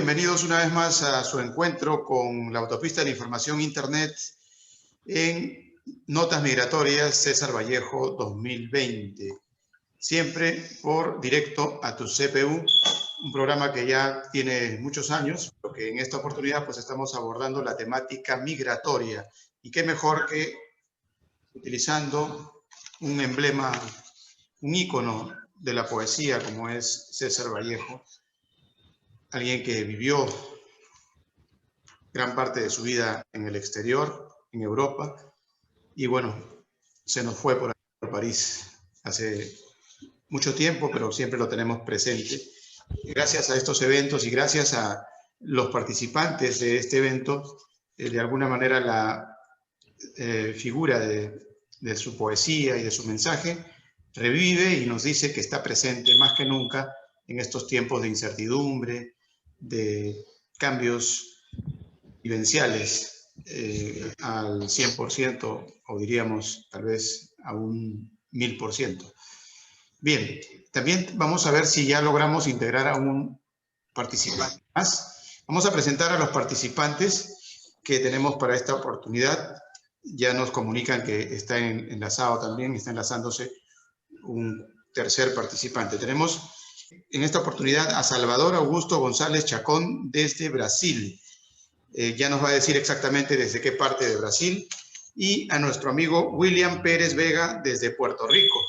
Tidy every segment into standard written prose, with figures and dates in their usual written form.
bienvenidos una vez más a su encuentro con la autopista de la información Internet en Notas Migratorias César Vallejo 2020. Siempre por Directo a tu CPU, un programa que ya tiene muchos años, porque en esta oportunidad pues estamos abordando la temática migratoria. Y qué mejor que utilizando un emblema, un ícono de la poesía como es César Vallejo, alguien que vivió gran parte de su vida en el exterior, en Europa, y bueno, se nos fue por París hace mucho tiempo, pero siempre lo tenemos presente. Gracias a estos eventos y gracias a los participantes de este evento, de alguna manera la figura de su poesía y de su mensaje revive y nos dice que está presente más que nunca en estos tiempos de incertidumbre, de cambios vivenciales al 100% o diríamos tal vez a un 1000%. Bien, también vamos a ver si ya logramos integrar a un participante más. Vamos a presentar a los participantes que tenemos para esta oportunidad. Ya nos comunican que está enlazado también, está enlazándose un tercer participante. Tenemos en esta oportunidad a Salvador Augusto González Chacón desde Brasil. Ya nos va a decir exactamente desde qué parte de Brasil. Y a nuestro amigo William Pérez Vega desde Puerto Rico.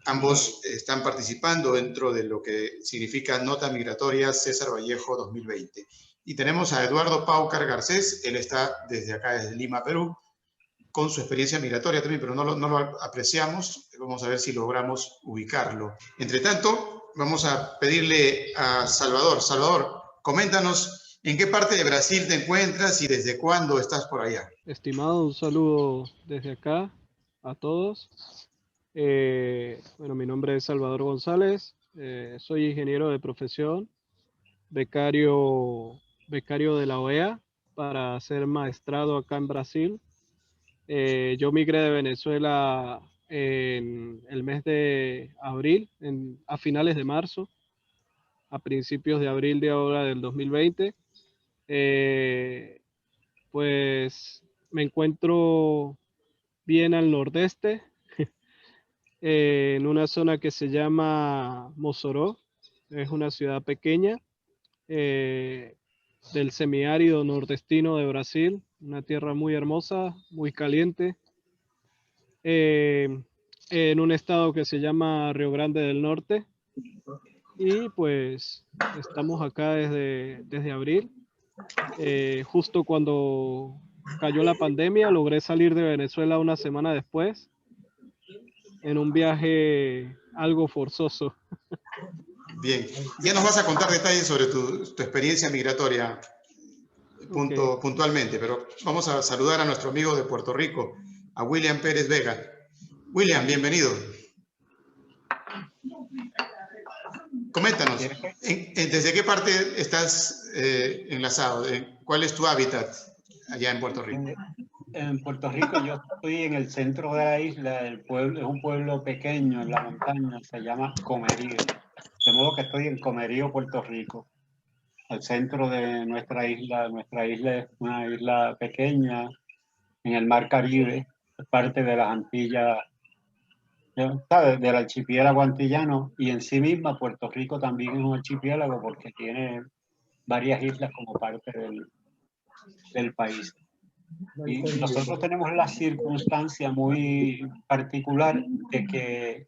Ambos están participando dentro de lo que significa Nota Migratoria César Vallejo 2020. Y tenemos a Eduardo Paucar Garcés, él está desde acá, desde Lima, Perú, con su experiencia migratoria también, pero no lo apreciamos. Vamos a ver si logramos ubicarlo. Entre tanto, vamos a pedirle a Salvador. Salvador, coméntanos en qué parte de Brasil te encuentras y desde cuándo estás por allá. Estimado, un saludo desde acá a todos. Bueno, mi nombre es Salvador González, soy ingeniero de profesión, becario de la OEA para hacer maestrado acá en Brasil. Yo migré de Venezuela en el mes de abril, a finales de marzo, a principios de abril de ahora del 2020. Pues me encuentro bien al nordeste, en una zona que se llama Mossoró. Es una ciudad pequeña del semiárido nordestino de Brasil, una tierra muy hermosa, muy caliente, en un estado que se llama Río Grande del Norte. Y pues estamos acá desde abril. Justo cuando cayó la pandemia, logré salir de Venezuela una semana después, en un viaje algo forzoso. Bien, ya nos vas a contar detalles sobre tu experiencia migratoria puntualmente, pero vamos a saludar a nuestro amigo de Puerto Rico, a William Pérez Vega. William, bienvenido. Coméntanos, ¿desde qué parte estás enlazado? ¿Cuál es tu hábitat allá en Puerto Rico? En Puerto Rico yo estoy en el centro de la isla, el pueblo, es un pueblo pequeño en la montaña, se llama Comerío. De modo que estoy en Comerío, Puerto Rico, al centro de nuestra isla. Nuestra isla es una isla pequeña en el Mar Caribe, es parte de las Antillas, ¿sabes? Del archipiélago antillano, y en sí misma Puerto Rico también es un archipiélago porque tiene varias islas como parte del país. Y nosotros tenemos la circunstancia muy particular de que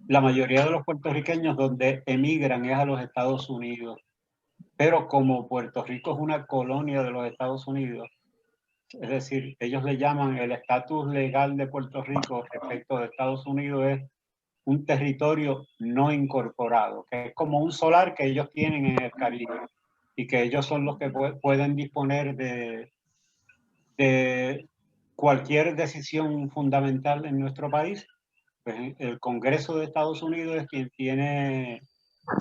la mayoría de los puertorriqueños donde emigran es a los Estados Unidos. Pero como Puerto Rico es una colonia de los Estados Unidos, es decir, ellos le llaman el estatus legal de Puerto Rico respecto de Estados Unidos es un territorio no incorporado, que es como un solar que ellos tienen en el Caribe y que ellos son los que pueden disponer de cualquier decisión fundamental en nuestro país. Pues el Congreso de Estados Unidos es quien tiene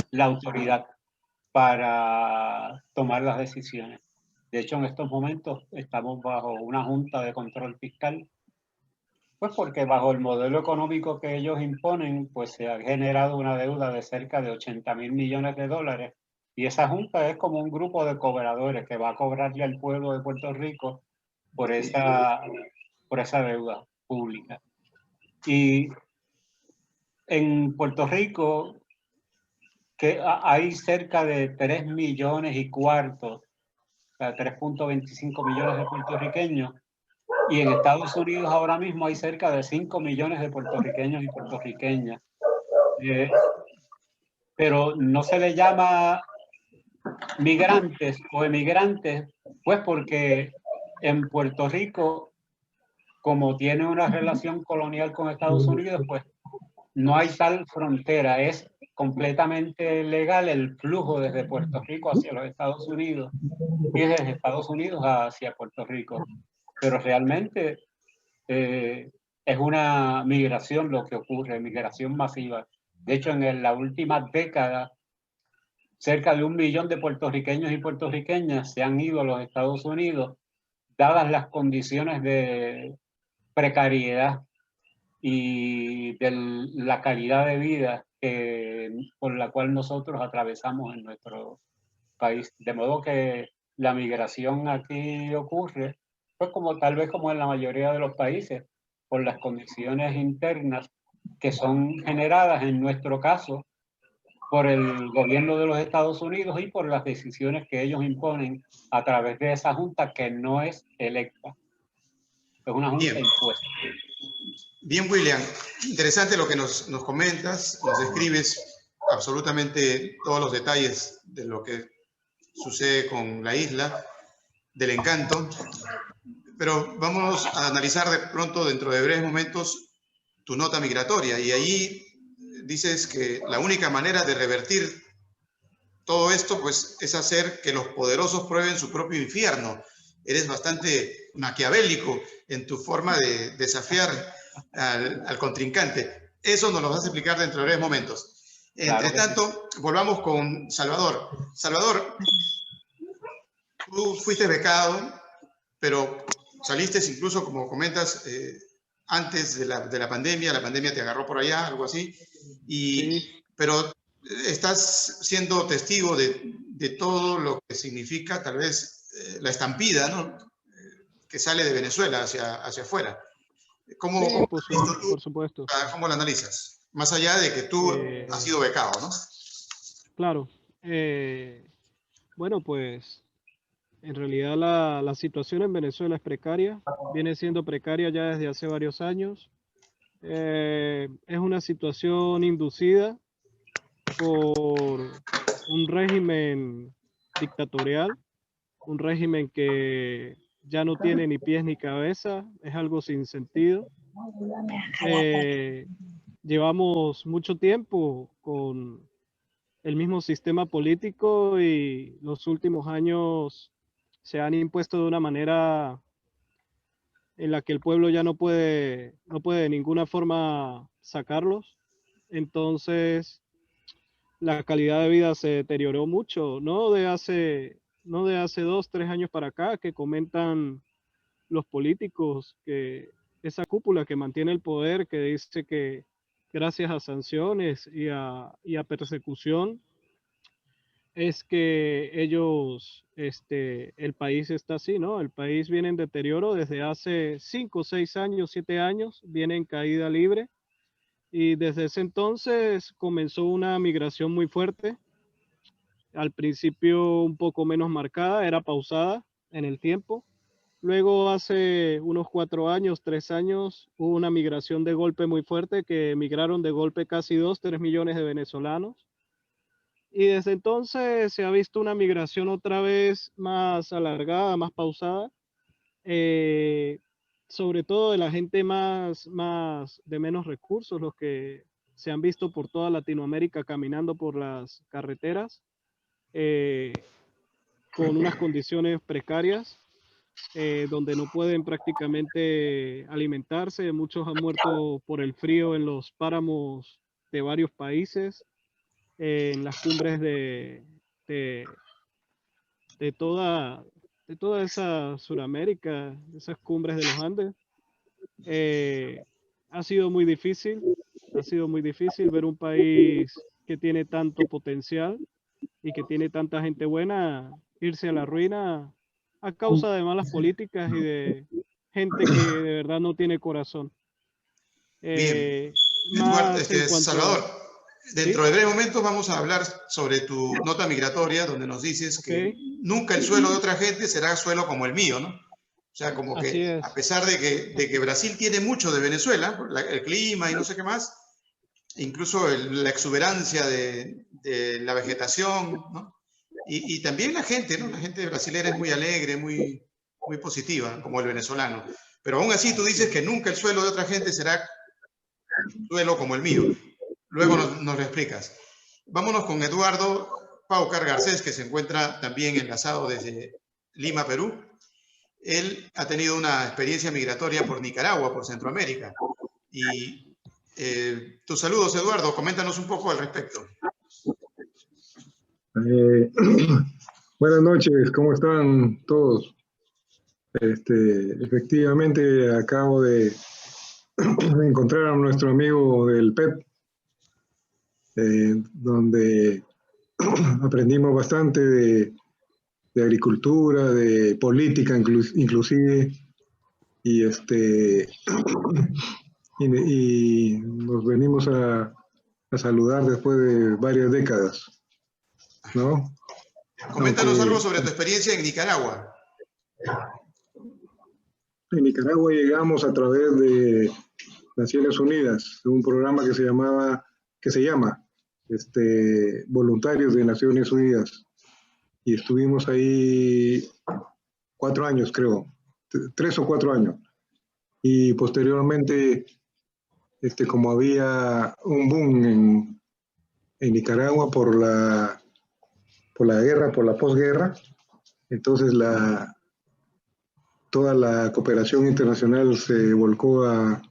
la autoridad para tomar las decisiones. De hecho, en estos momentos estamos bajo una junta de control fiscal, pues porque bajo el modelo económico que ellos imponen, pues se ha generado una deuda de cerca de 80.000 millones de dólares Y esa junta es como un grupo de cobradores que va a cobrarle al pueblo de Puerto Rico por esa deuda pública. Y en Puerto Rico que hay cerca de 3 millones y cuarto, o sea, 3.25 millones de puertorriqueños, y en Estados Unidos ahora mismo hay cerca de 5 millones de puertorriqueños y puertorriqueñas. Pero no se le llama migrantes o emigrantes, pues porque en Puerto Rico, como tiene una relación colonial con Estados Unidos, pues no hay tal frontera, es completamente legal el flujo desde Puerto Rico hacia los Estados Unidos y desde Estados Unidos hacia Puerto Rico. Pero realmente es una migración lo que ocurre, migración masiva. De hecho, en la última década, cerca de 1 millón de puertorriqueños y puertorriqueñas se han ido a los Estados Unidos, dadas las condiciones de precariedad y de la calidad de vida por la cual nosotros atravesamos en nuestro país. De modo que la migración aquí ocurre, pues como tal vez como en la mayoría de los países, por las condiciones internas que son generadas, en nuestro caso, por el gobierno de los Estados Unidos y por las decisiones que ellos imponen a través de esa junta que no es electa. Es una junta impuesta. Bien, William. Interesante lo que nos comentas, nos describes absolutamente todos los detalles de lo que sucede con la isla, del encanto. Pero vamos a analizar de pronto, dentro de breves momentos, tu nota migratoria. Y ahí dices que la única manera de revertir todo esto, pues, es hacer que los poderosos prueben su propio infierno. Eres bastante maquiavélico en tu forma de desafiar al contrincante. Eso nos lo vas a explicar dentro de breves momentos. Entre tanto, volvamos con Salvador. Salvador, tú fuiste becado, pero saliste incluso, como comentas, antes de la pandemia te agarró por allá, algo así, Sí. pero estás siendo testigo de todo lo que significa tal vez la estampida, ¿no? Que sale de Venezuela hacia afuera. ¿Cómo, Sí, por supuesto. ¿Cómo lo analizas? Más allá de que tú has sido becado, ¿no? Claro. Bueno, pues en realidad la situación en Venezuela es precaria, viene siendo precaria ya desde hace varios años. Es una situación inducida por un régimen dictatorial, un régimen que ya no tiene ni pies ni cabeza, es algo sin sentido. Llevamos mucho tiempo con el mismo sistema político y los últimos años se han impuesto de una manera en la que el pueblo ya no puede de ninguna forma sacarlos. Entonces, la calidad de vida se deterioró mucho, no de hace 2, 3 años para acá, que comentan los políticos, que esa cúpula que mantiene el poder, que dice que gracias a sanciones y a persecución es que ellos, el país está así, ¿no? El país viene en deterioro desde hace 5, 6 años, 7 años, viene en caída libre y desde ese entonces comenzó una migración muy fuerte. Al principio un poco menos marcada, era pausada en el tiempo. Luego hace unos 4 años, 3 años, hubo una migración de golpe muy fuerte que emigraron de golpe casi 2, 3 millones de venezolanos. Y desde entonces se ha visto una migración otra vez más alargada, más pausada, eh, sobre todo de la gente más de menos recursos, los que se han visto por toda Latinoamérica caminando por las carreteras con unas condiciones precarias, donde no pueden prácticamente alimentarse. Muchos han muerto por el frío en los páramos de varios países, en las cumbres de, de toda, de toda esa Suramérica, esas cumbres de los Andes. Ha sido muy difícil ver un país que tiene tanto potencial y que tiene tanta gente buena, irse a la ruina a causa de malas políticas y de gente que de verdad no tiene corazón. Bien, Eduardo, Más en Salvador, cuanto, ¿sí? dentro de breves momentos vamos a hablar sobre tu nota migratoria, donde nos dices Ok, que nunca el suelo de otra gente será suelo como el mío, ¿no? O sea, como así que a es. pesar de que Brasil tiene mucho de Venezuela, el clima y no sé qué más, incluso la exuberancia de la vegetación, ¿no? Y también la gente, ¿no? La gente brasilera es muy alegre, muy positiva, como el venezolano. Pero aún así tú dices que nunca el suelo de otra gente será suelo como el mío. Luego nos lo explicas. Vámonos con Eduardo Paucar Garcés, que se encuentra también enlazado desde Lima, Perú. Él ha tenido una experiencia migratoria por Nicaragua, por Centroamérica. Y tus saludos, Eduardo. Coméntanos un poco al respecto. Buenas noches, ¿cómo están todos? Efectivamente, acabo de encontrar a nuestro amigo del PEP, donde aprendimos bastante de agricultura, de política inclusive, y, y nos venimos a saludar después de varias décadas, ¿no? Coméntanos algo Aunque sobre tu experiencia en Nicaragua. en Nicaragua llegamos a través de Naciones Unidas, un programa que se llama Voluntarios de Naciones Unidas. Y estuvimos ahí 4 años, creo, 3 o 4 años. Y posteriormente, como había un boom en Nicaragua por la guerra, por la posguerra, entonces toda la cooperación internacional se volcó a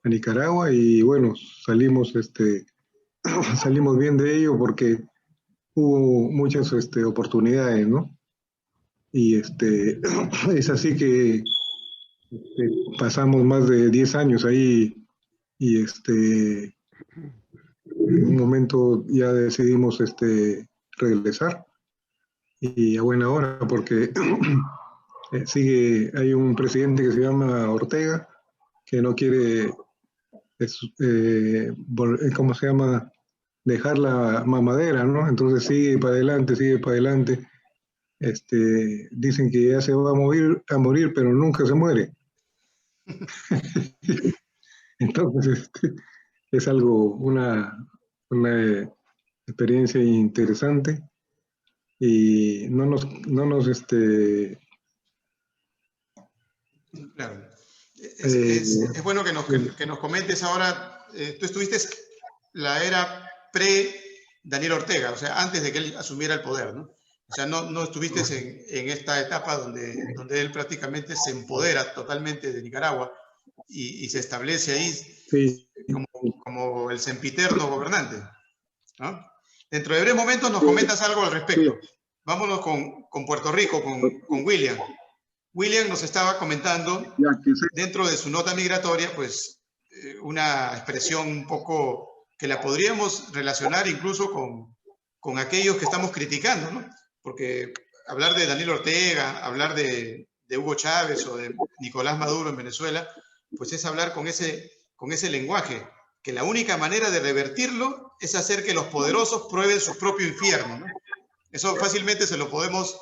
Nicaragua y bueno, salimos bien de ello porque hubo muchas oportunidades, ¿no? Y es así que pasamos más de 10 años ahí y en un momento ya decidimos regresar y a buena hora porque hay un presidente que se llama Ortega que no quiere, ¿cómo se llama? Dejar la mamadera, ¿no? Entonces sigue para adelante. Dicen que ya se va a morir, pero nunca se muere. Entonces, es algo, una experiencia interesante y Claro. eh, Es bueno que nos comentes ahora. Tú estuviste la era pre-Daniel Ortega, o sea, antes de que él asumiera el poder, ¿no? O sea, no estuviste en esta etapa donde él prácticamente se empodera totalmente de Nicaragua y se establece ahí sí, como el sempiterno gobernante, ¿no? Dentro de breves momentos nos comentas algo al respecto. sí. Vámonos con Puerto Rico, con William. William nos estaba comentando, Ya que sé. dentro de su nota migratoria, pues una expresión un poco que la podríamos relacionar incluso con aquellos que estamos criticando, ¿no? Porque hablar de Daniel Ortega, hablar de Hugo Chávez o de Nicolás Maduro en Venezuela, pues es hablar con ese lenguaje, que la única manera de revertirlo es hacer que los poderosos prueben su propio infierno, ¿no? Eso fácilmente se lo podemos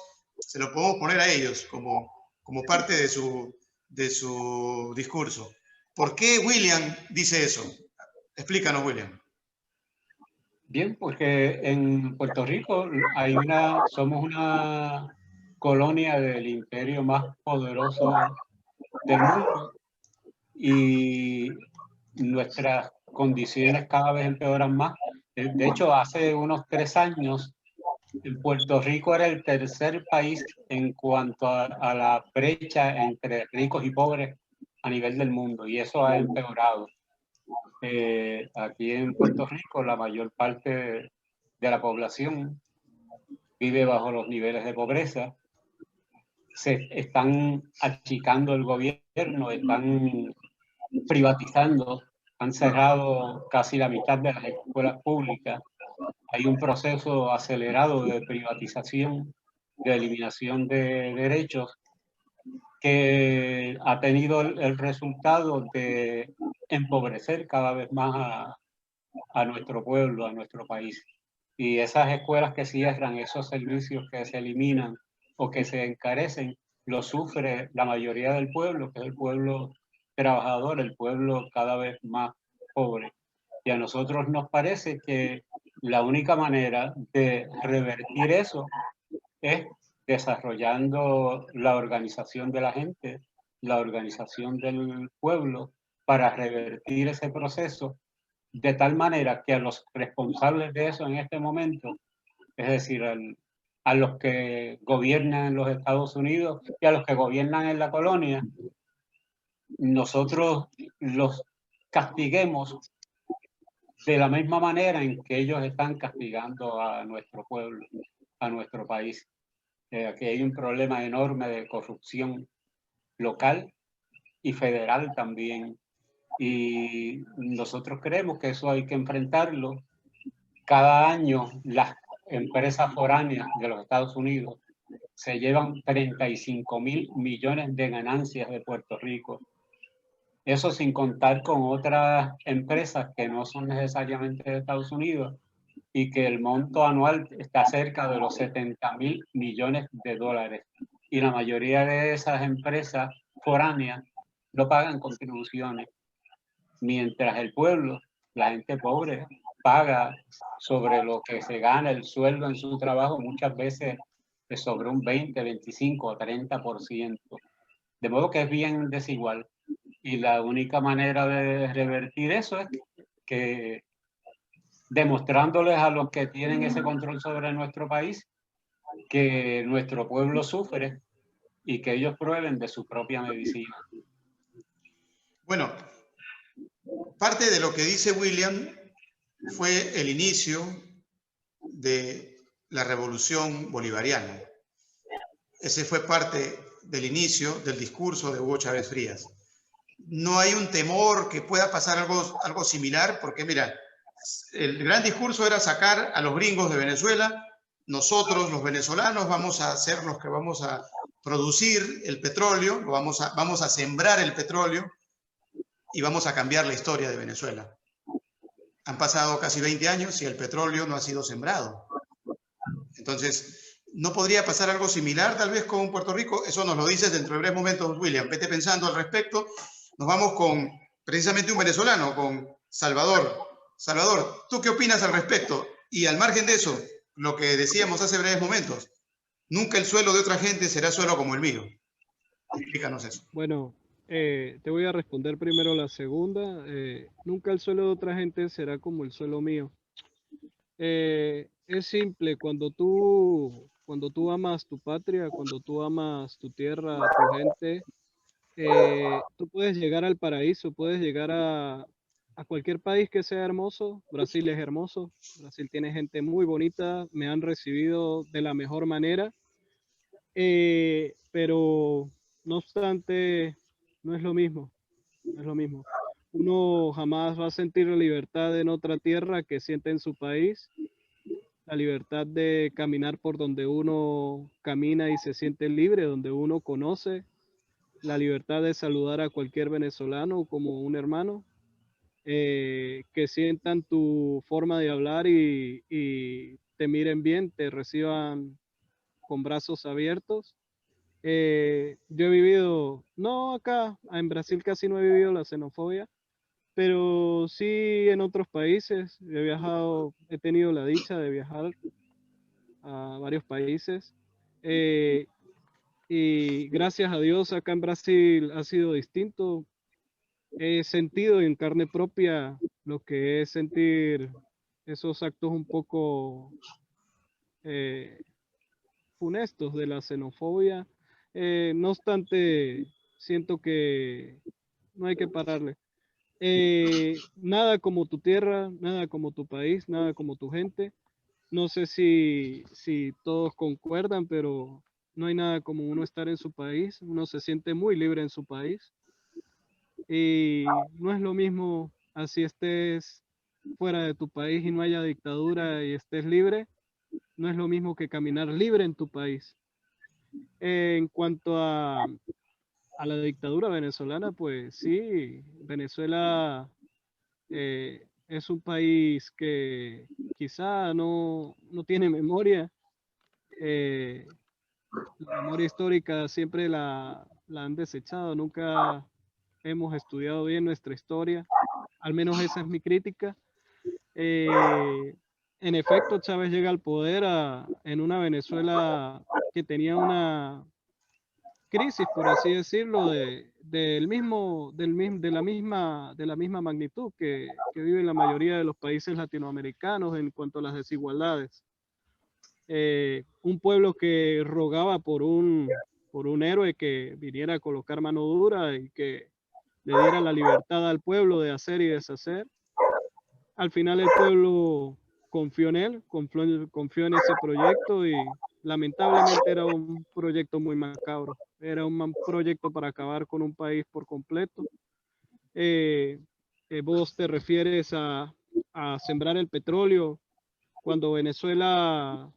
poner a ellos como parte de su discurso. ¿Por qué William dice eso? Explícanos, William. Bien, porque en Puerto Rico somos una colonia del imperio más poderoso del mundo y nuestras condiciones cada vez empeoran más. De hecho, hace unos 3 años, Puerto Rico era el tercer país en cuanto a la brecha entre ricos y pobres a nivel del mundo, y eso ha empeorado. Aquí en Puerto Rico la mayor parte de la población vive bajo los niveles de pobreza. Se están achicando el gobierno, están privatizando, han cerrado casi la mitad de las escuelas públicas hay un proceso acelerado de privatización, de eliminación de derechos, que ha tenido el resultado de empobrecer cada vez más a nuestro pueblo, a nuestro país. Y esas escuelas que cierran, esos servicios que se eliminan o que se encarecen, lo sufre la mayoría del pueblo, que es el pueblo trabajador, el pueblo cada vez más pobre. Y a nosotros nos parece que la única manera de revertir eso es desarrollando la organización de la gente, la organización del pueblo, para revertir ese proceso de tal manera que a los responsables de eso en este momento, es decir, a los que gobiernan en los Estados Unidos y a los que gobiernan en la colonia, nosotros los castiguemos de la misma manera en que ellos están castigando a nuestro pueblo, a nuestro país. Aquí hay un problema enorme de corrupción local y federal también. Y nosotros creemos que eso hay que enfrentarlo. Cada año las empresas foráneas de los Estados Unidos se llevan 35.000 millones de ganancias de Puerto Rico. Eso sin contar con otras empresas que no son necesariamente de Estados Unidos y que el monto anual está cerca de los 70.000 millones de dólares. Y la mayoría de esas empresas foráneas no pagan contribuciones, mientras el pueblo, la gente pobre, paga sobre lo que se gana el sueldo en su trabajo, muchas veces sobre un 20, 25 o 30%. De modo que es bien desigual. Y la única manera de revertir eso es que demostrándoles a los que tienen ese control sobre nuestro país que nuestro pueblo sufre y que ellos prueben de su propia medicina. Bueno, parte de lo que dice William fue el inicio de la revolución bolivariana. Ese fue parte del inicio del discurso de Hugo Chávez Frías. No hay un temor que pueda pasar algo similar, porque mira, el gran discurso era sacar a los gringos de Venezuela. Nosotros, los venezolanos, vamos a ser los que vamos a producir el petróleo, vamos a sembrar el petróleo y vamos a cambiar la historia de Venezuela. Han pasado casi 20 años y el petróleo no ha sido sembrado. Entonces, ¿no podría pasar algo similar tal vez con Puerto Rico? Eso nos lo dices dentro de breves momentos, William. Vete pensando al respecto. Nos vamos con precisamente un venezolano, con Salvador. Salvador, ¿tú qué opinas al respecto? Y al margen de eso, lo que decíamos hace breves momentos, nunca el suelo de otra gente será suelo como el mío. Explícanos eso. Bueno, te voy a responder primero la segunda. Nunca el suelo de otra gente será como el suelo mío. Es simple, cuando tú amas tu patria, cuando tú amas tu tierra, tu gente, tú puedes llegar al paraíso, puedes llegar a cualquier país que sea hermoso. Brasil es hermoso, Brasil tiene gente muy bonita, me han recibido de la mejor manera, pero no obstante, no es lo mismo, no es lo mismo. Uno jamás va a sentir la libertad en otra tierra que siente en su país, la libertad de caminar por donde uno camina y se siente libre, donde uno conoce, la libertad de saludar a cualquier venezolano como un hermano, que sientan tu forma de hablar y te miren bien, te reciban con brazos abiertos. Yo he vivido, no acá, en Brasil casi no he vivido la xenofobia, pero sí en otros países. He viajado, he tenido la dicha de viajar a varios países. eh, y gracias a Dios acá en Brasil ha sido distinto. He sentido en carne propia lo que es sentir esos actos un poco eh, funestos de la xenofobia. No obstante, siento que no hay que pararle. Nada como tu tierra, nada como tu país, nada como tu gente. No sé si todos concuerdan, pero no hay nada como uno estar en su país. Uno se siente muy libre en su país. Y no es lo mismo así estés fuera de tu país y no haya dictadura y estés libre, no es lo mismo que caminar libre en tu país. En cuanto a la dictadura venezolana, pues sí, Venezuela es un país que quizá no tiene memoria. La memoria histórica siempre la han desechado, nunca hemos estudiado bien nuestra historia, al menos esa es mi crítica. Eh, en efecto, Chávez llega al poder en una Venezuela que tenía una crisis, por así decirlo, de la misma magnitud que vive la mayoría de los países latinoamericanos en cuanto a las desigualdades. Un pueblo que rogaba por un héroe que viniera a colocar mano dura y que le diera la libertad al pueblo de hacer y deshacer. Al final el pueblo confió en él, confió en ese proyecto y lamentablemente era un proyecto muy macabro. Era un proyecto para acabar con un país por completo. Vos te refieres a sembrar el petróleo cuando Venezuela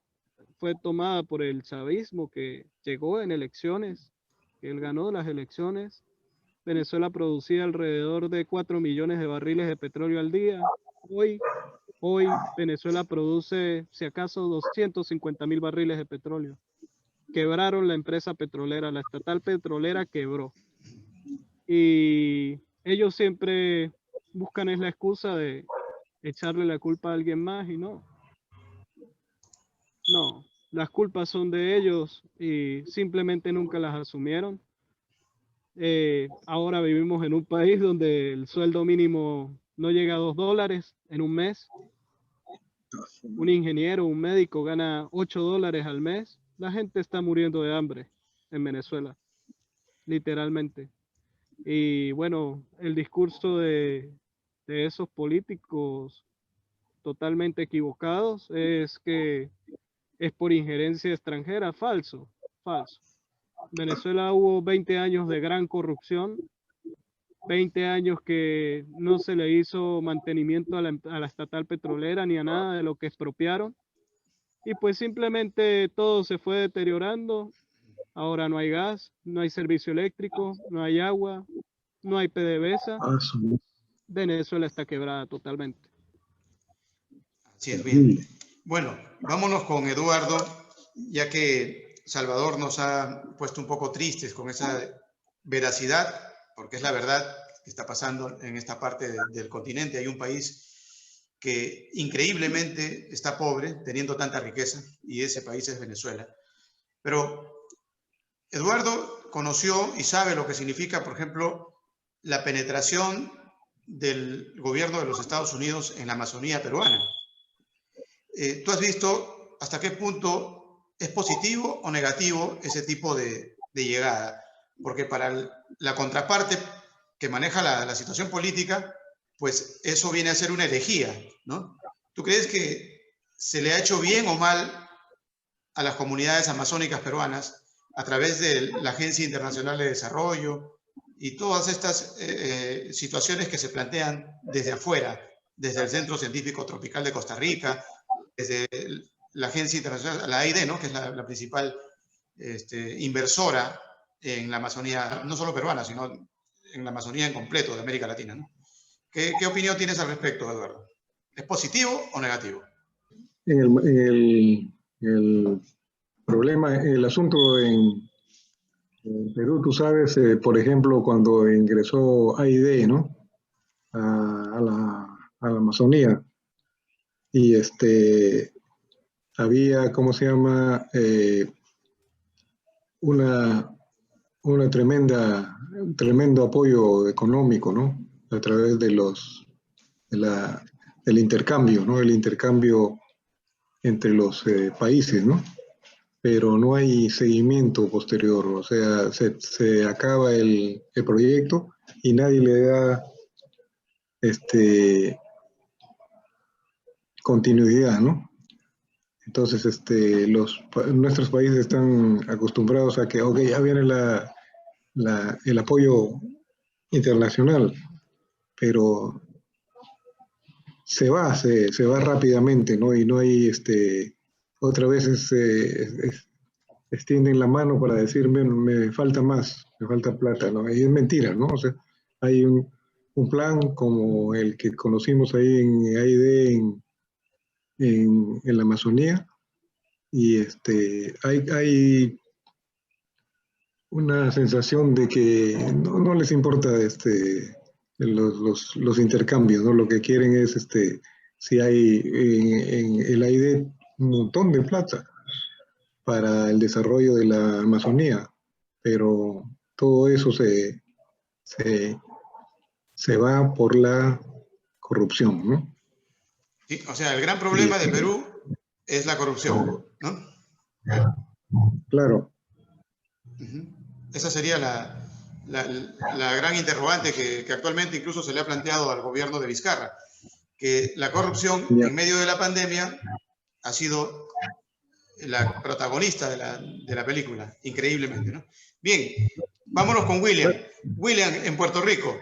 fue tomada por el chavismo que llegó en elecciones, que él ganó las elecciones. Venezuela producía alrededor de 4 millones de barriles de petróleo al día. Hoy Venezuela produce, si acaso, 250.000 barriles de petróleo. Quebraron la empresa petrolera, la estatal petrolera quebró. Y ellos siempre buscan es la excusa de echarle la culpa a alguien más y no, las culpas son de ellos y simplemente nunca las asumieron. Ahora vivimos en un país donde el sueldo mínimo no llega a $2 en un mes. Un ingeniero, un médico gana $8 al mes. La gente está muriendo de hambre en Venezuela, literalmente. Y bueno, el discurso de esos políticos totalmente equivocados es que es por injerencia extranjera. Falso, falso. Venezuela hubo 20 años de gran corrupción, 20 años que no se le hizo mantenimiento a la estatal petrolera ni a nada de lo que expropiaron. Y pues simplemente todo se fue deteriorando. Ahora no hay gas, no hay servicio eléctrico, no hay agua, no hay PDVSA. Venezuela está quebrada totalmente. Así es, bien. Bueno, vámonos con Eduardo, ya que Salvador nos ha puesto un poco tristes con esa veracidad, porque es la verdad que está pasando en esta parte del continente. Hay un país que increíblemente está pobre, teniendo tanta riqueza, y ese país es Venezuela. Pero Eduardo conoció y sabe lo que significa, por ejemplo, la penetración del gobierno de los Estados Unidos en la Amazonía peruana. ¿Tú has visto hasta qué punto es positivo o negativo ese tipo de llegada? Porque para la contraparte que maneja la situación política, pues eso viene a ser una herejía, ¿no? ¿Tú crees que se le ha hecho bien o mal a las comunidades amazónicas peruanas a través de la Agencia Internacional de Desarrollo y todas estas situaciones que se plantean desde afuera, desde el Centro Científico Tropical de Costa Rica, desde la Agencia Internacional, la AID, ¿no?, que es la principal inversora en la Amazonía, no solo peruana, sino en la Amazonía en completo de América Latina, ¿no? ¿Qué opinión tienes al respecto, Eduardo? ¿Es positivo o negativo? El problema, el asunto en Perú, tú sabes, por ejemplo, cuando ingresó AID, ¿no?, a la Amazonía, y había, ¿cómo se llama?, un tremendo apoyo económico, ¿no?, a través del intercambio, ¿no?, el intercambio entre los países, ¿no? Pero no hay seguimiento posterior, o sea, se acaba el proyecto y nadie le da continuidad, ¿no? Entonces, nuestros países están acostumbrados a que, ok, ya viene el apoyo internacional, pero se va rápidamente, ¿no? Y no hay, otra vez extienden la mano para decirme, me falta más, me falta plata, ¿no? Y es mentira, ¿no? O sea, hay un plan como el que conocimos ahí en AID, en la Amazonía, y hay una sensación de que no les importa los intercambios, ¿no? Lo que quieren es, si hay en el AID un montón de plata para el desarrollo de la Amazonía, pero todo eso se, se va por la corrupción, ¿no? Sí, o sea, el gran problema de Perú es la corrupción, ¿no? Claro. Esa sería la gran interrogante que actualmente incluso se le ha planteado al gobierno de Vizcarra, que la corrupción Ya. en medio de la pandemia ha sido la protagonista de la película, increíblemente, ¿no? Bien, vámonos con William. William, en Puerto Rico.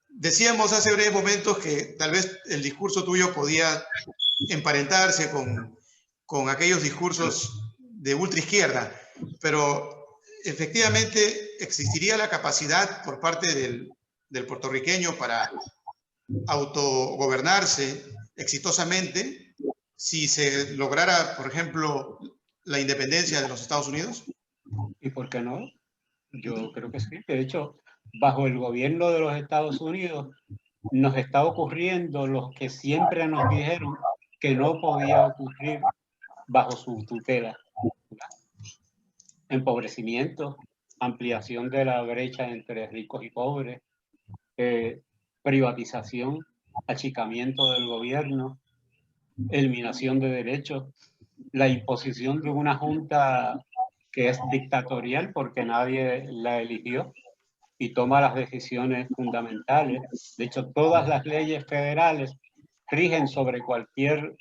Decíamos hace breves momentos que tal vez el discurso tuyo podía emparentarse con aquellos discursos de ultraizquierda, pero efectivamente existiría la capacidad por parte del puertorriqueño para autogobernarse exitosamente si se lograra, por ejemplo, la independencia de los Estados Unidos. ¿Y por qué no? Yo creo que sí. De hecho, bajo el gobierno de los Estados Unidos nos está ocurriendo lo que siempre nos dijeron que no podía ocurrir bajo su tutela. Empobrecimiento, ampliación de la brecha entre ricos y pobres, privatización, achicamiento del gobierno, eliminación de derechos, la imposición de una junta que es dictatorial porque nadie la eligió y toma las decisiones fundamentales. De hecho, todas las leyes federales rigen sobre cualquier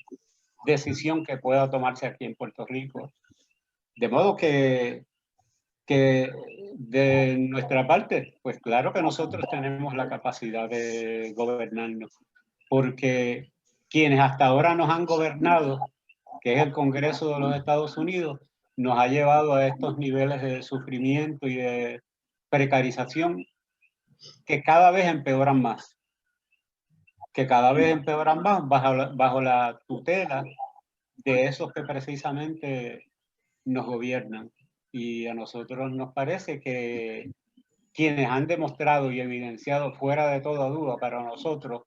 decisión que pueda tomarse aquí en Puerto Rico. De modo que de nuestra parte, pues claro que nosotros tenemos la capacidad de gobernarnos, porque quienes hasta ahora nos han gobernado, que es el Congreso de los Estados Unidos, nos ha llevado a estos niveles de sufrimiento y de precarización que cada vez empeoran más, bajo la tutela de esos que precisamente nos gobiernan. Y a nosotros nos parece que quienes han demostrado y evidenciado fuera de toda duda para nosotros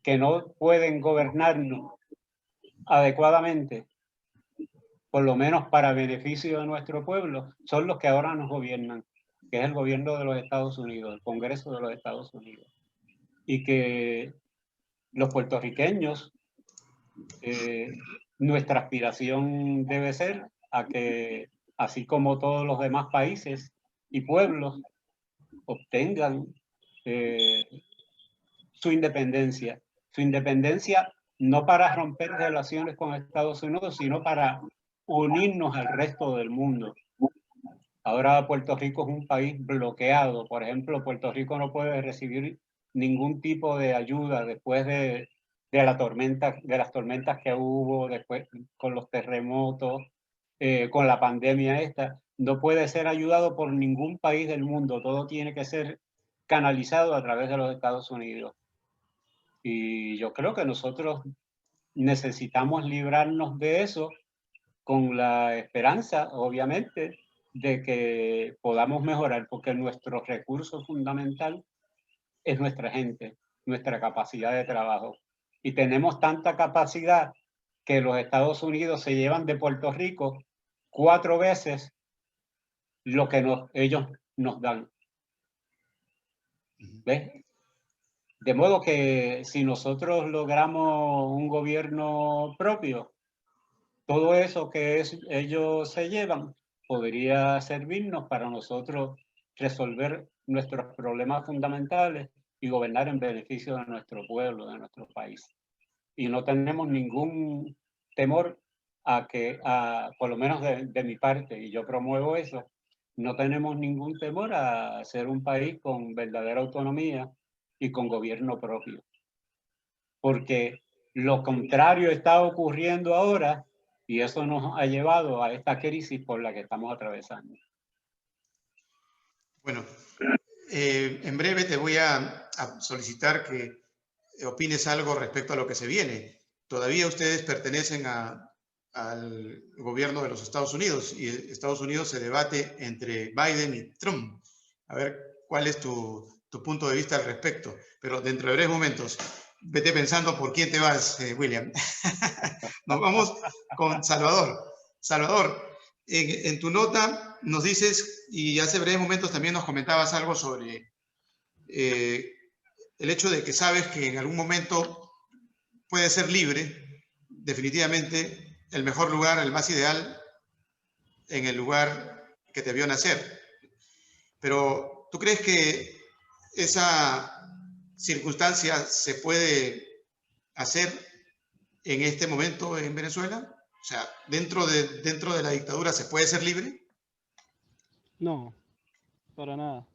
que no pueden gobernarnos adecuadamente, por lo menos para beneficio de nuestro pueblo, son los que ahora nos gobiernan, que es el gobierno de los Estados Unidos, el Congreso de los Estados Unidos. Y que los puertorriqueños, nuestra aspiración debe ser a que, así como todos los demás países y pueblos, obtengan su independencia. Su independencia no para romper relaciones con Estados Unidos, sino para unirnos al resto del mundo. Ahora Puerto Rico es un país bloqueado. Por ejemplo, Puerto Rico no puede recibir ningún tipo de ayuda después de las tormentas que hubo, después con los terremotos, con la pandemia esta. No puede ser ayudado por ningún país del mundo. Todo tiene que ser canalizado a través de los Estados Unidos. Y yo creo que nosotros necesitamos librarnos de eso con la esperanza, obviamente, de que podamos mejorar, porque nuestro recurso fundamental es nuestra gente, nuestra capacidad de trabajo. Y tenemos tanta capacidad que los Estados Unidos se llevan de Puerto Rico 4 veces lo que ellos nos dan. ¿Ves? De modo que si nosotros logramos un gobierno propio, todo eso que ellos se llevan podría servirnos para nosotros resolver nuestros problemas fundamentales y gobernar en beneficio de nuestro pueblo, de nuestro país. Y no tenemos ningún temor por lo menos de mi parte, y yo promuevo eso, no tenemos ningún temor a ser un país con verdadera autonomía y con gobierno propio. porque lo contrario está ocurriendo ahora y eso nos ha llevado a esta crisis por la que estamos atravesando. Bueno, en breve te voy a solicitar que opines algo respecto a lo que se viene. Todavía ustedes pertenecen al gobierno de los Estados Unidos y Estados Unidos se debate entre Biden y Trump. A ver, ¿cuál es tu punto de vista al respecto? Pero dentro de breves momentos, vete pensando por quién te vas, William. Nos vamos con Salvador. Salvador, en tu nota nos dices, y hace breves momentos también nos comentabas algo sobre el hecho de que sabes que en algún momento puede ser libre, definitivamente el mejor lugar, el más ideal, en el lugar que te vio nacer. Pero ¿tú crees que esa circunstancia se puede hacer en este momento en Venezuela? O sea, dentro de la dictadura se puede ser libre. No, para nada.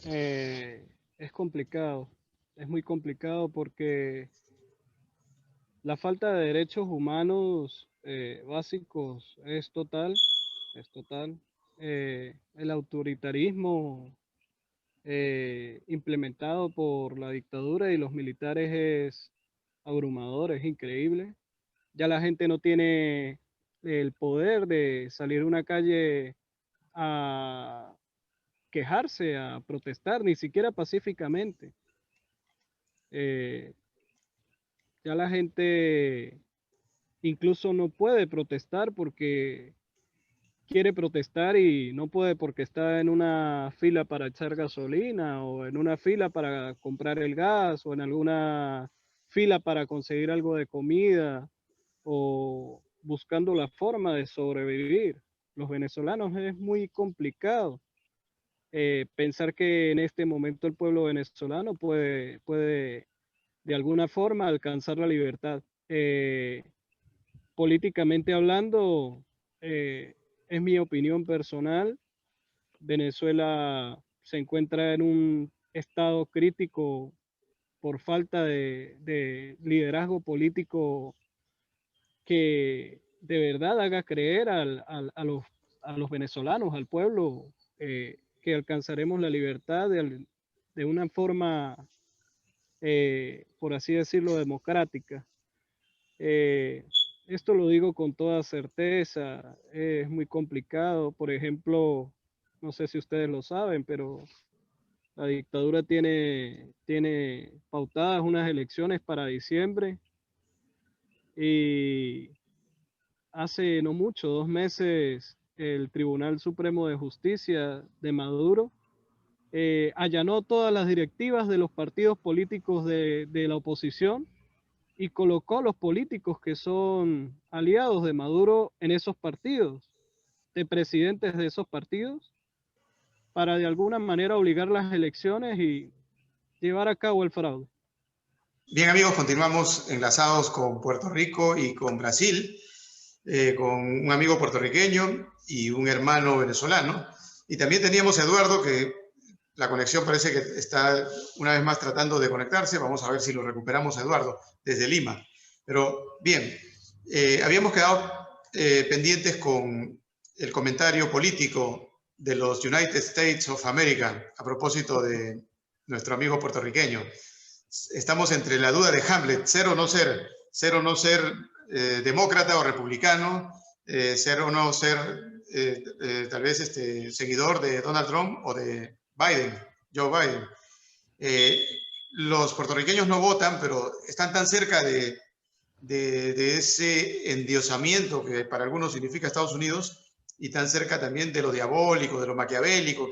Es complicado, es muy complicado porque la falta de derechos humanos básicos es total, es total. El autoritarismo implementado por la dictadura y los militares es abrumador, es increíble. Ya la gente no tiene el poder de salir a una calle a quejarse, a protestar, ni siquiera pacíficamente. Ya la gente incluso no puede protestar porque quiere protestar y no puede porque está en una fila para echar gasolina o en una fila para comprar el gas o en alguna fila para conseguir algo de comida o buscando la forma de sobrevivir. Los venezolanos es muy complicado pensar que en este momento el pueblo venezolano puede de alguna forma alcanzar la libertad. Políticamente hablando, es mi opinión personal, Venezuela se encuentra en un estado crítico por falta de liderazgo político que de verdad haga creer a los venezolanos, al pueblo, que alcanzaremos la libertad de una forma, por así decirlo, democrática. Esto lo digo con toda certeza, es muy complicado. Por ejemplo, no sé si ustedes lo saben, pero la dictadura tiene pautadas unas elecciones para diciembre y hace no mucho, 2 meses, el Tribunal Supremo de Justicia de Maduro allanó todas las directivas de los partidos políticos de la oposición y colocó los políticos que son aliados de Maduro en esos partidos, de presidentes de esos partidos, para de alguna manera obligar las elecciones y llevar a cabo el fraude. Bien, amigos, continuamos enlazados con Puerto Rico y con Brasil, con un amigo puertorriqueño y un hermano venezolano. Y también teníamos a Eduardo, que la conexión parece que está una vez más tratando de conectarse. Vamos a ver si lo recuperamos, Eduardo, desde Lima. Pero bien, habíamos quedado pendientes con el comentario político de los United States of America a propósito de nuestro amigo puertorriqueño. Estamos entre la duda de Hamlet, ser o no ser demócrata o republicano, ser o no ser tal vez seguidor de Donald Trump o de Biden, Joe Biden. Los puertorriqueños no votan, pero están tan cerca de ese endiosamiento que para algunos significa Estados Unidos y tan cerca también de lo diabólico, de lo maquiavélico,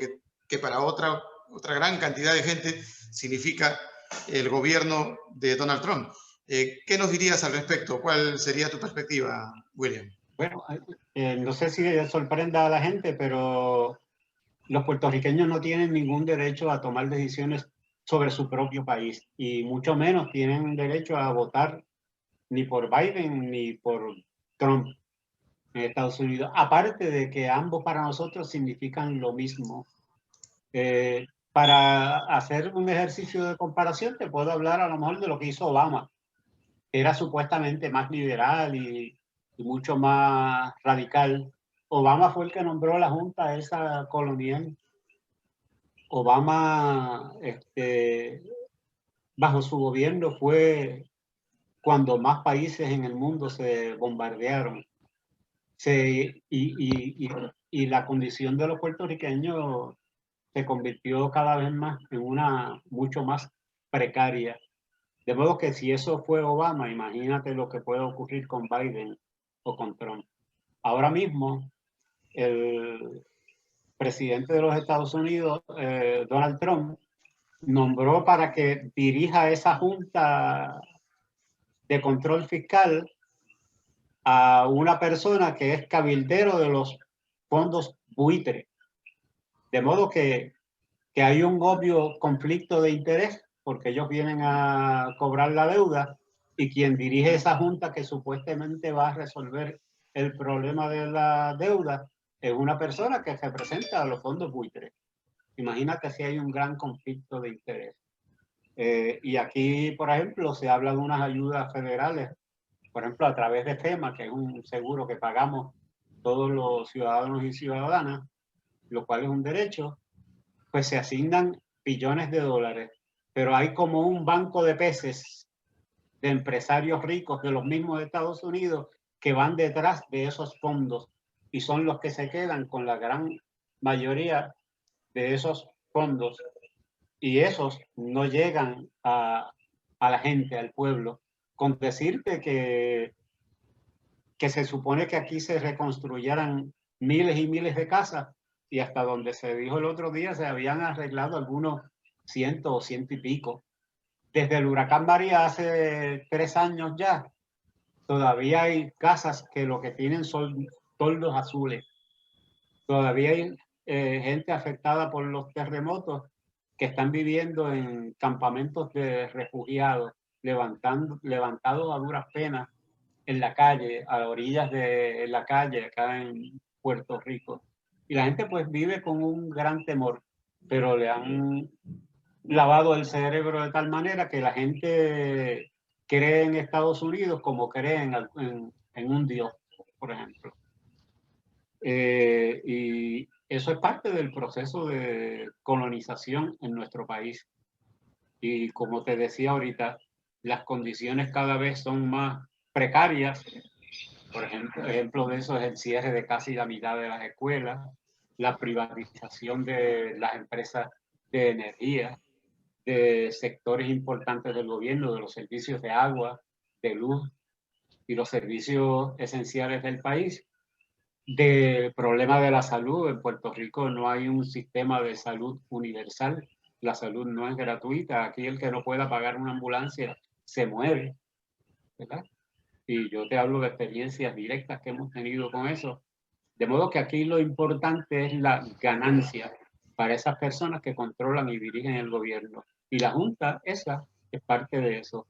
que para otra gran cantidad de gente significa el gobierno de Donald Trump. ¿Qué nos dirías al respecto? ¿Cuál sería tu perspectiva, William? Bueno, no sé si sorprenda a la gente, pero los puertorriqueños no tienen ningún derecho a tomar decisiones sobre su propio país y mucho menos tienen derecho a votar ni por Biden ni por Trump en Estados Unidos, aparte de que ambos para nosotros significan lo mismo. Para hacer un ejercicio de comparación te puedo hablar a lo mejor de lo que hizo Obama era supuestamente más liberal y mucho más radical. Obama fue el que nombró la junta esa colonial. Obama, bajo su gobierno fue cuando más países en el mundo se bombardearon. Y la condición de los puertorriqueños se convirtió cada vez más en una mucho más precaria. De modo que si eso fue Obama, imagínate lo que puede ocurrir con Biden o con Trump. Ahora mismo, el presidente de los Estados Unidos, Donald Trump, nombró para que dirija esa junta de control fiscal a una persona que es cabildero de los fondos buitre. De modo que hay un obvio conflicto de interés porque ellos vienen a cobrar la deuda y quien dirige esa junta que supuestamente va a resolver el problema de la deuda es una persona que representa a los fondos buitres. Imagínate si hay un gran conflicto de interés. Y aquí, por ejemplo, se habla de unas ayudas federales, por ejemplo, a través de FEMA, que es un seguro que pagamos todos los ciudadanos y ciudadanas, lo cual es un derecho, pues se asignan billones de dólares. Pero hay como un banco de peces de empresarios ricos de los mismos Estados Unidos que van detrás de esos fondos y son los que se quedan con la gran mayoría de esos fondos. Y esos no llegan a la gente, al pueblo. Con decirte que se supone que aquí se reconstruyeran miles y miles de casas y hasta donde se dijo el otro día se habían arreglado algunos 100 o 100 y pico. Desde el huracán María hace 3 años ya, todavía hay casas que lo que tienen son toldos azules. Todavía hay gente afectada por los terremotos que están viviendo en campamentos de refugiados, levantados a duras penas en la calle, a orillas de la calle, acá en Puerto Rico. Y la gente pues vive con un gran temor, pero le han lavado el cerebro de tal manera que la gente cree en Estados Unidos como cree en un Dios, por ejemplo. Y eso es parte del proceso de colonización en nuestro país. Y como te decía ahorita, las condiciones cada vez son más precarias. Por ejemplo de eso es el cierre de casi la mitad de las escuelas, la privatización de las empresas de energía, de sectores importantes del gobierno, de los servicios de agua, de luz y los servicios esenciales del país. Del problema de la salud. En Puerto Rico no hay un sistema de salud universal. La salud no es gratuita. Aquí el que no pueda pagar una ambulancia se muere, ¿verdad? Y yo te hablo de experiencias directas que hemos tenido con eso. De modo que aquí lo importante es la ganancia para esas personas que controlan y dirigen el gobierno. Y la Junta, esa, es parte de eso.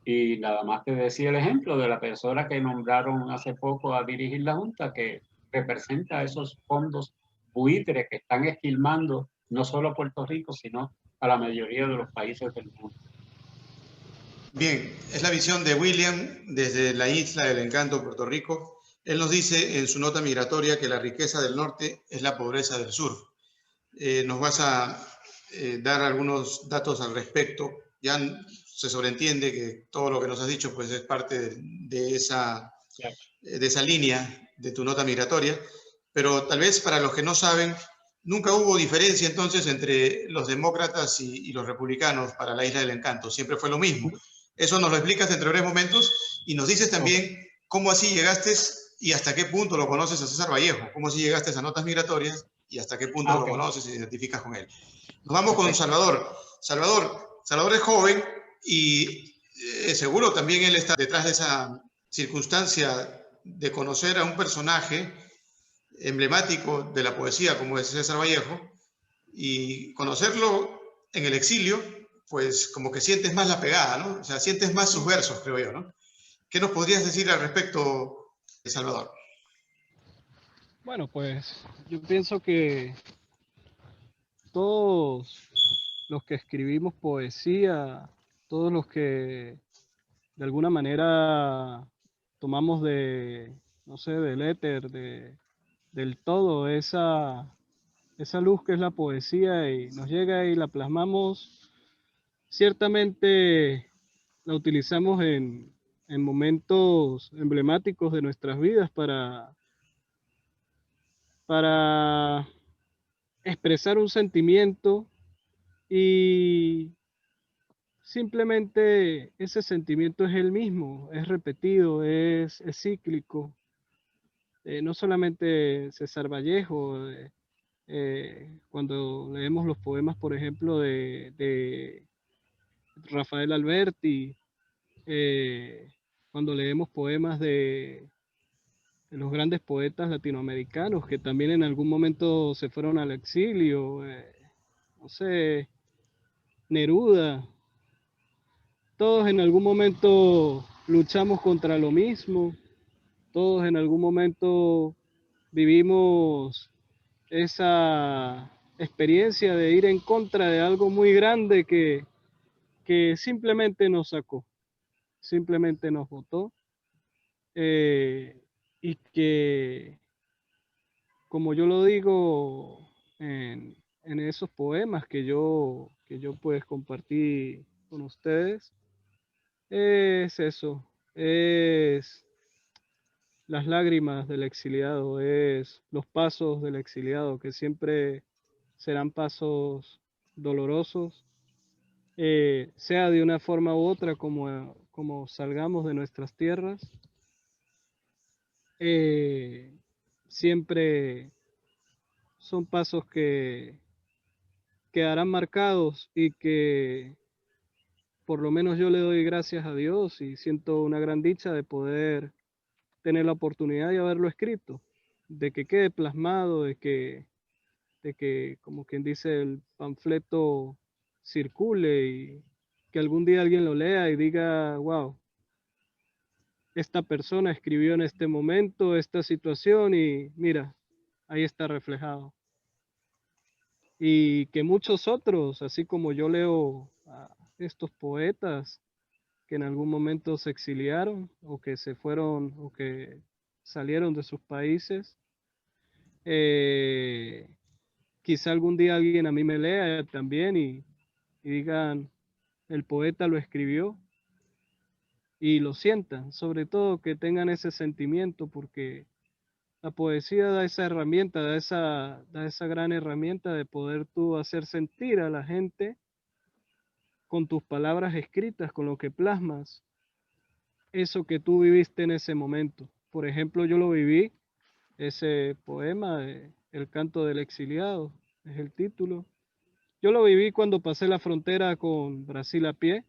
Y nada más te decía el ejemplo de la persona que nombraron hace poco a dirigir la Junta, que representa esos fondos buitres que están esquilmando no solo a Puerto Rico, sino a la mayoría de los países del mundo. Bien, es la visión de William desde la isla del encanto, Puerto Rico. Él nos dice en su nota migratoria que la riqueza del norte es la pobreza del sur. Nos vas a dar algunos datos al respecto. Ya se sobreentiende que todo lo que nos has dicho pues, es parte de esa línea de tu nota migratoria, pero tal vez para los que no saben, nunca hubo diferencia entonces entre los demócratas y los republicanos para la Isla del Encanto, siempre fue lo mismo. Eso nos lo explicas dentro de breves momentos y nos dices también cómo así llegaste y hasta qué punto lo conoces a César Vallejo, cómo así llegaste a notas migratorias y hasta qué punto lo conoces y te identificas con él. Nos vamos con Salvador. Salvador es joven y seguro también él está detrás de esa circunstancia de conocer a un personaje emblemático de la poesía como es César Vallejo y conocerlo en el exilio, pues como que sientes más la pegada, ¿no? O sea, sientes más sus versos, creo yo, ¿no? ¿Qué nos podrías decir al respecto, Salvador? Bueno, pues yo pienso que todos los que escribimos poesía, todos los que de alguna manera tomamos no sé, del éter, del todo, esa luz que es la poesía y nos llega y la plasmamos. Ciertamente la utilizamos en momentos emblemáticos de nuestras vidas para expresar un sentimiento y simplemente ese sentimiento es el mismo, es repetido, es cíclico. No solamente César Vallejo, cuando leemos los poemas, por ejemplo, de Rafael Alberti, cuando leemos poemas de los grandes poetas latinoamericanos que también en algún momento se fueron al exilio, no sé, Neruda, todos en algún momento luchamos contra lo mismo, todos en algún momento vivimos esa experiencia de ir en contra de algo muy grande que simplemente nos sacó, simplemente nos botó, y que, como yo lo digo en esos poemas que yo pues compartí con ustedes, es eso, es las lágrimas del exiliado, es los pasos del exiliado, que siempre serán pasos dolorosos, sea de una forma u otra como salgamos de nuestras tierras, siempre son pasos que quedarán marcados y que por lo menos yo le doy gracias a Dios y siento una gran dicha de poder tener la oportunidad de haberlo escrito, de que quede plasmado, de que como quien dice, el panfleto circule y que algún día alguien lo lea y diga, wow, esta persona escribió en este momento esta situación y mira, ahí está reflejado. Y que muchos otros, así como yo leo a estos poetas que en algún momento se exiliaron o que se fueron o que salieron de sus países, quizá algún día alguien a mí me lea también y digan, el poeta lo escribió y lo sientan, sobre todo que tengan ese sentimiento porque la poesía da esa herramienta, da esa gran herramienta de poder tú hacer sentir a la gente con tus palabras escritas, con lo que plasmas, eso que tú viviste en ese momento. Por ejemplo, yo lo viví, ese poema, El canto del exiliado, es el título. Yo lo viví cuando pasé la frontera con Brasil a pie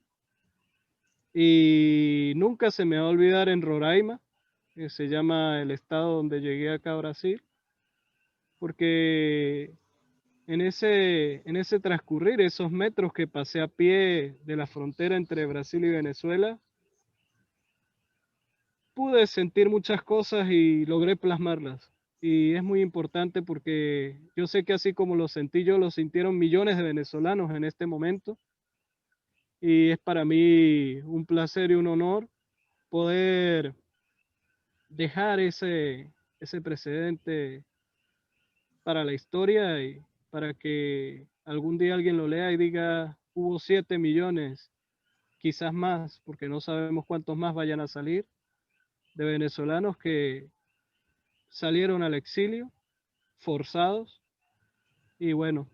y nunca se me va a olvidar en Roraima, que se llama el estado donde llegué acá a Brasil, porque en ese transcurrir, esos metros que pasé a pie de la frontera entre Brasil y Venezuela, pude sentir muchas cosas y logré plasmarlas. Y es muy importante porque yo sé que así como lo sentí yo, lo sintieron millones de venezolanos en este momento. Y es para mí un placer y un honor poder dejar ese precedente para la historia y para que algún día alguien lo lea y diga, hubo 7 millones, quizás más, porque no sabemos cuántos más vayan a salir, de venezolanos que salieron al exilio, forzados, y bueno,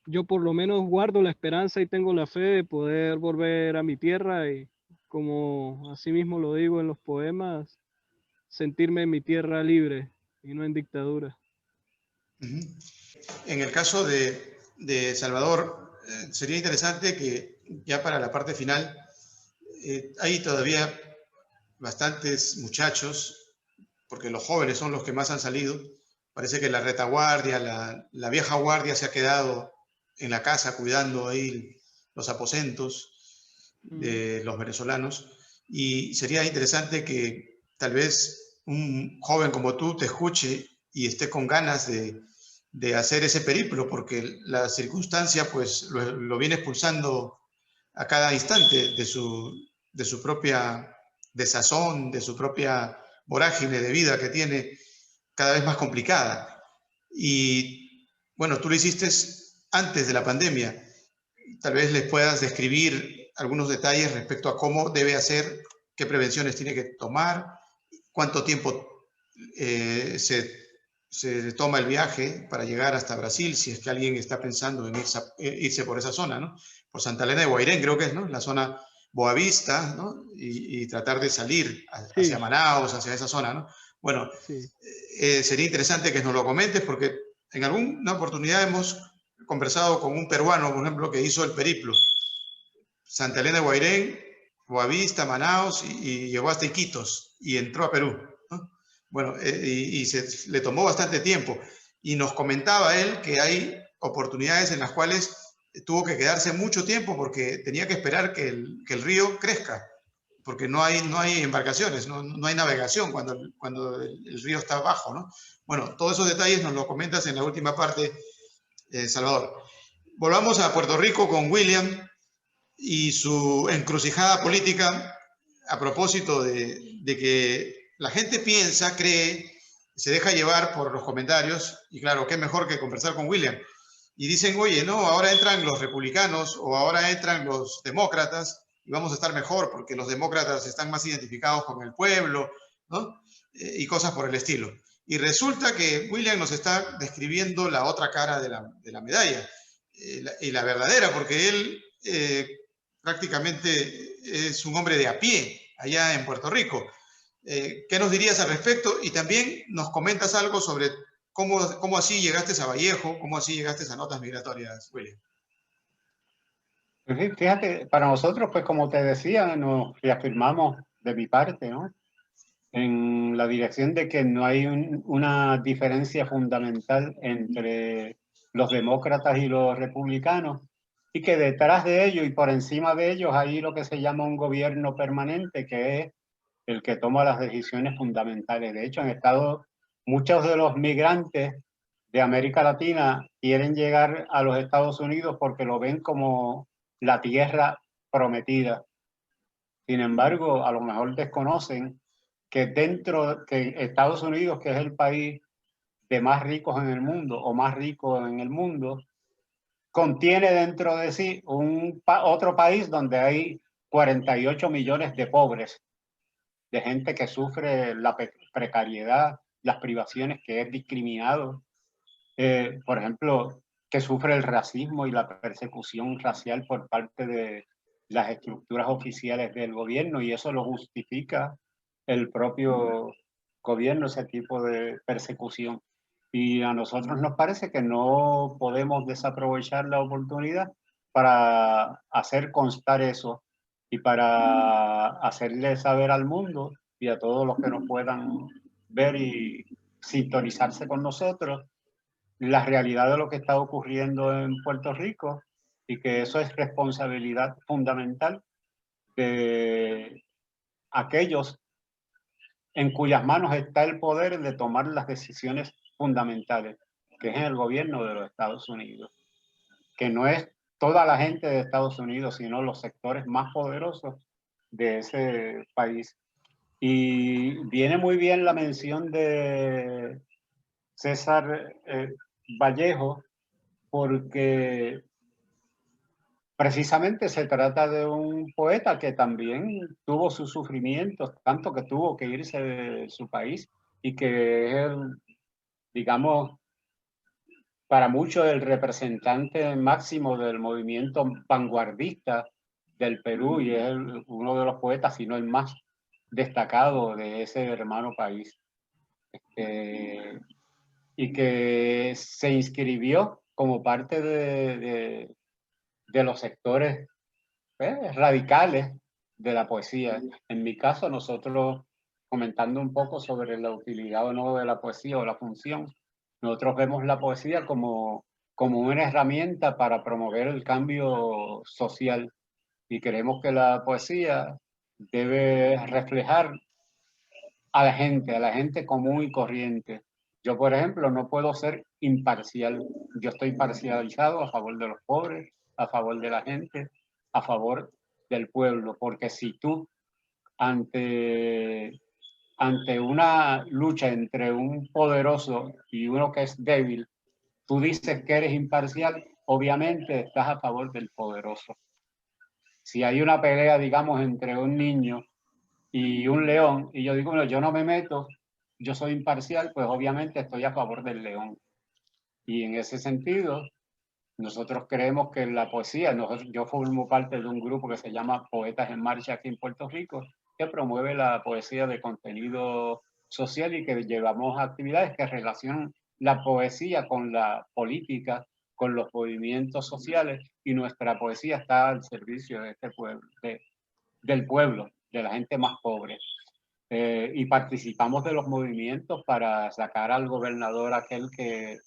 yo por lo menos guardo la esperanza y tengo la fe de poder volver a mi tierra y, como así mismo lo digo en los poemas, sentirme en mi tierra libre y no en dictadura. En el caso de Salvador, sería interesante que ya para la parte final, hay todavía bastantes muchachos, porque los jóvenes son los que más han salido. Parece que la retaguardia, la vieja guardia se ha quedado en la casa cuidando ahí los aposentos de los venezolanos. Y sería interesante que tal vez un joven como tú te escuche y esté con ganas de hacer ese periplo, porque la circunstancia pues lo viene expulsando a cada instante su propia desazón, de su propia vorágine de vida que tiene cada vez más complicada. Y bueno, tú lo hiciste antes de la pandemia. Tal vez les puedas describir algunos detalles respecto a cómo debe hacer, qué prevenciones tiene que tomar, cuánto tiempo se toma el viaje para llegar hasta Brasil, si es que alguien está pensando en irse por esa zona, ¿no? Por Santa Elena de Guairén, creo que es, ¿no? La zona Boavista, ¿no? Y tratar de salir hacia Sí, Manaus, hacia esa zona, ¿no? Bueno, sí, sería interesante que nos lo comentes porque en alguna oportunidad hemos conversado con un peruano, por ejemplo, que hizo el periplo. Santa Elena de Guairén, Boavista, Manaus y llegó hasta Iquitos y entró a Perú, ¿no? Bueno, le tomó bastante tiempo y nos comentaba él que hay oportunidades en las cuales tuvo que quedarse mucho tiempo porque tenía que esperar que el río crezca, porque no hay embarcaciones, no hay navegación cuando el río está bajo, ¿no? Bueno, todos esos detalles nos los comentas en la última parte, Salvador. Volvamos a Puerto Rico con William y su encrucijada política a propósito de que la gente piensa, cree, se deja llevar por los comentarios, y claro, qué mejor que conversar con William. Y dicen, oye, no, ahora entran los republicanos o ahora entran los demócratas y vamos a estar mejor porque los demócratas están más identificados con el pueblo, ¿no? Y cosas por el estilo. Y resulta que William nos está describiendo la otra cara de la medalla, y la verdadera, porque él prácticamente es un hombre de a pie allá en Puerto Rico. ¿Qué nos dirías al respecto? Y también nos comentas algo sobre cómo así llegaste a Vallejo, cómo así llegaste a Notas Migratorias, William. Pues fíjate, para nosotros, pues como te decía, nos reafirmamos de mi parte, ¿no? En la dirección de que no hay una diferencia fundamental entre los demócratas y los republicanos, y que detrás de ellos y por encima de ellos hay lo que se llama un gobierno permanente, que es el que toma las decisiones fundamentales. De hecho, muchos de los migrantes de América Latina quieren llegar a los Estados Unidos porque lo ven como la tierra prometida. Sin embargo, a lo mejor desconocen que que Estados Unidos, que es el país de más ricos en el mundo o más rico en el mundo, contiene dentro de sí otro país donde hay 48 millones de pobres, de gente que sufre la precariedad, las privaciones, que es discriminado, por ejemplo, que sufre el racismo y la persecución racial por parte de las estructuras oficiales del gobierno, y eso lo justifica el propio gobierno, ese tipo de persecución. Y a nosotros nos parece que no podemos desaprovechar la oportunidad para hacer constar eso y para hacerle saber al mundo y a todos los que nos puedan ver y sintonizarse con nosotros la realidad de lo que está ocurriendo en Puerto Rico, y que eso es responsabilidad fundamental de aquellos en cuyas manos está el poder de tomar las decisiones fundamentales, que es el gobierno de los Estados Unidos, que no es toda la gente de Estados Unidos, sino los sectores más poderosos de ese país. Y viene muy bien la mención de César Vallejo, porque precisamente se trata de un poeta que también tuvo sus sufrimientos, tanto que tuvo que irse de su país, y que es el, digamos, para muchos el representante máximo del movimiento vanguardista del Perú, y es uno de los poetas, si no el más destacado de ese hermano país. Y que se inscribió como parte de los sectores radicales de la poesía. En mi caso, nosotros, comentando un poco sobre la utilidad o no de la poesía o la función, nosotros vemos la poesía como una herramienta para promover el cambio social, y creemos que la poesía debe reflejar a la gente común y corriente. Yo, por ejemplo, no puedo ser imparcial. Yo estoy parcializado a favor de los pobres, a favor de la gente, a favor del pueblo, porque si tú ante una lucha entre un poderoso y uno que es débil, tú dices que eres imparcial, obviamente estás a favor del poderoso. Si hay una pelea, digamos, entre un niño y un león, y yo digo, bueno, yo no me meto, yo soy imparcial, pues obviamente estoy a favor del león. Y en ese sentido, nosotros creemos que la poesía, yo formo parte de un grupo que se llama Poetas en Marcha aquí en Puerto Rico, que promueve la poesía de contenido social y que llevamos actividades que relacionan la poesía con la política, con los movimientos sociales, y nuestra poesía está al servicio de este pueblo, del pueblo, de la gente más pobre. Y participamos de los movimientos para sacar al gobernador aquel que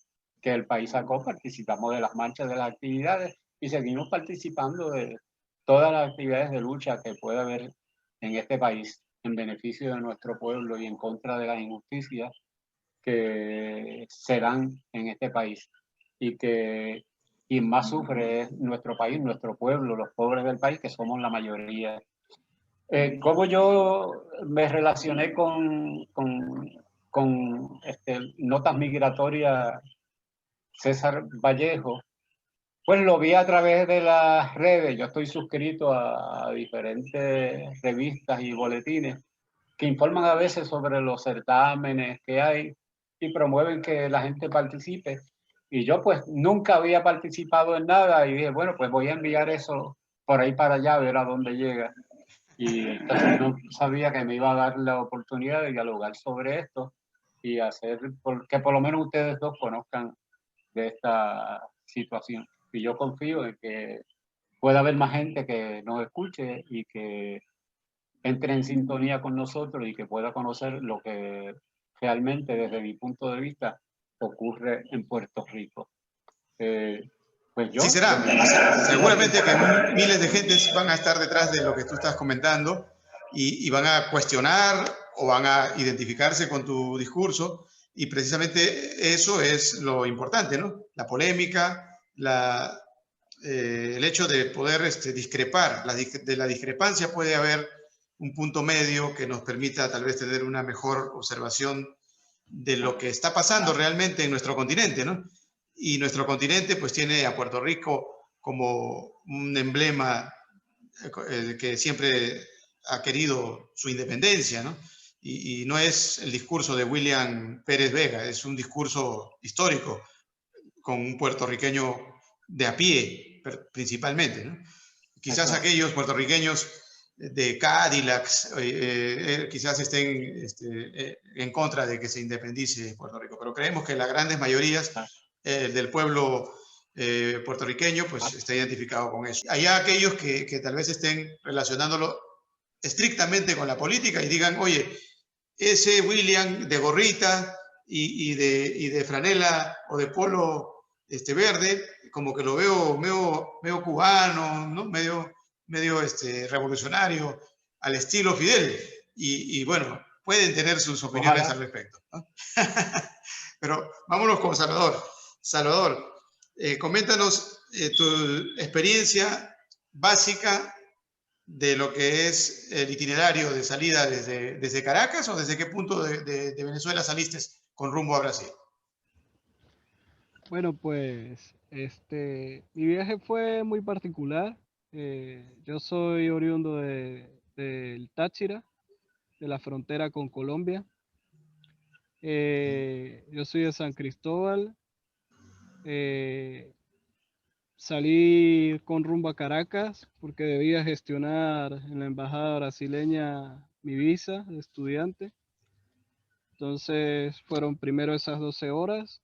el país sacó, participamos de las marchas, de las actividades, y seguimos participando de todas las actividades de lucha que pueda haber en este país en beneficio de nuestro pueblo y en contra de las injusticias que se dan en este país, y que quien más sufre es nuestro país, nuestro pueblo, los pobres del país, que somos la mayoría. ¿Cómo yo me relacioné con Notas Migratorias César Vallejo? Pues lo vi a través de las redes. Yo estoy suscrito a diferentes revistas y boletines que informan a veces sobre los certámenes que hay y promueven que la gente participe. Y yo pues nunca había participado en nada y dije, bueno, pues voy a enviar eso por ahí para allá, a ver a dónde llega. Y entonces no sabía que me iba a dar la oportunidad de dialogar sobre esto y hacer que por lo menos ustedes dos conozcan de esta situación. Y yo confío en que pueda haber más gente que nos escuche y que entre en sintonía con nosotros y que pueda conocer lo que realmente, desde mi punto de vista, ocurre en Puerto Rico. Pues Sí yo... será. Seguramente que miles de gentes van a estar detrás de lo que tú estás comentando y van a cuestionar o van a identificarse con tu discurso. Y precisamente eso es lo importante, ¿no? La polémica, el hecho de poder discrepar. De la discrepancia puede haber un punto medio que nos permita tal vez tener una mejor observación de lo que está pasando realmente en nuestro continente, ¿no? Y nuestro continente pues tiene a Puerto Rico como un emblema que siempre ha querido su independencia, ¿no? Y no es el discurso de William Pérez Vega, es un discurso histórico con un puertorriqueño de a pie principalmente, ¿no? Quizás aquellos puertorriqueños de Cadillacs quizás estén en contra de que se independice Puerto Rico, pero creemos que las grandes mayorías del pueblo puertorriqueño pues está identificado con eso. Hay aquellos que tal vez estén relacionándolo estrictamente con la política y digan, oye, ese William de gorrita y de franela o de polo verde, como que lo veo medio cubano, ¿no? medio revolucionario, al estilo Fidel. Y bueno, pueden tener sus opiniones al respecto, ¿no? Pero vámonos con Salvador. Salvador, coméntanos tu experiencia básica de lo que es el itinerario de salida desde Caracas, o desde qué punto de Venezuela saliste con rumbo a Brasil. Bueno, pues mi viaje fue muy particular. Yo soy oriundo del Táchira, de la frontera con Colombia. Yo soy de San Cristóbal. Salí con rumbo a Caracas porque debía gestionar en la embajada brasileña mi visa de estudiante. Entonces fueron primero esas 12 horas.